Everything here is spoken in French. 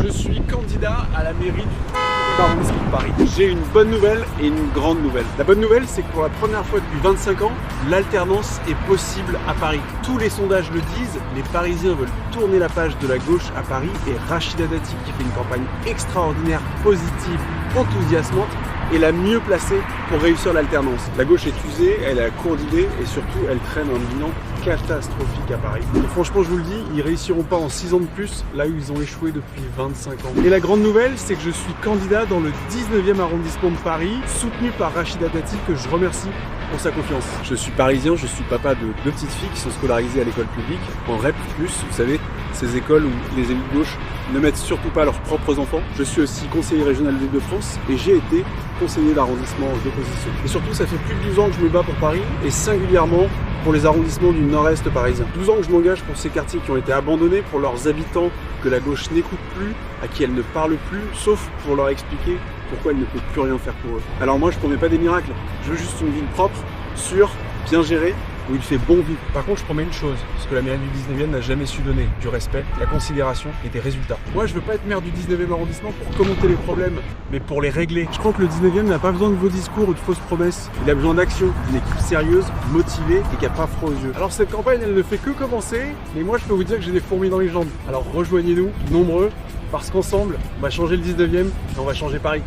Je suis candidat à la mairie du arrondissement de Paris. J'ai une bonne nouvelle et une grande nouvelle. La bonne nouvelle, c'est que pour la première fois depuis 25 ans, l'alternance est possible à Paris. Tous les sondages le disent, les Parisiens veulent tourner la page de la gauche à Paris et Rachida Dati, qui fait une campagne extraordinaire, positive, enthousiasmante, est la mieux placée pour réussir l'alternance. La gauche est usée, elle a court d'idées et surtout elle traîne un bilan catastrophique à Paris. Et franchement, je vous le dis, ils réussiront pas en 6 ans de plus, là où ils ont échoué depuis 25 ans. Et la grande nouvelle, c'est que je suis candidat dans le 19e arrondissement de Paris, soutenu par Rachida Dati, que je remercie pour sa confiance. Je suis parisien, je suis papa de 2 petites filles qui sont scolarisées à l'école publique, en REP+, vous savez, ces écoles où les élus de gauche ne mettent surtout pas leurs propres enfants. Je suis aussi conseiller régional d'Île-de-France et j'ai été conseiller d'arrondissement d'opposition. Et surtout, ça fait plus de 12 ans que je me bats pour Paris et singulièrement pour les arrondissements du nord-est parisien. 12 ans que je m'engage pour ces quartiers qui ont été abandonnés, pour leurs habitants que la gauche n'écoute plus, à qui elle ne parle plus, sauf pour leur expliquer pourquoi elle ne peut plus rien faire pour eux. Alors moi, je promets pas des miracles, je veux juste une ville propre, sûre, bien gérée, où il fait bon vivre. Par contre, je promets une chose, ce que la mairie du 19e n'a jamais su donner, du respect, de la considération et des résultats. Moi, je veux pas être maire du 19e arrondissement pour commenter les problèmes, mais pour les régler. Je crois que le 19e n'a pas besoin de vos discours ou de fausses promesses. Il a besoin d'action, d'une équipe sérieuse, motivée et qui a pas froid aux yeux. Alors cette campagne, elle ne fait que commencer, mais moi, je peux vous dire que j'ai des fourmis dans les jambes. Alors rejoignez-nous, nombreux, parce qu'ensemble, on va changer le 19e et on va changer Paris.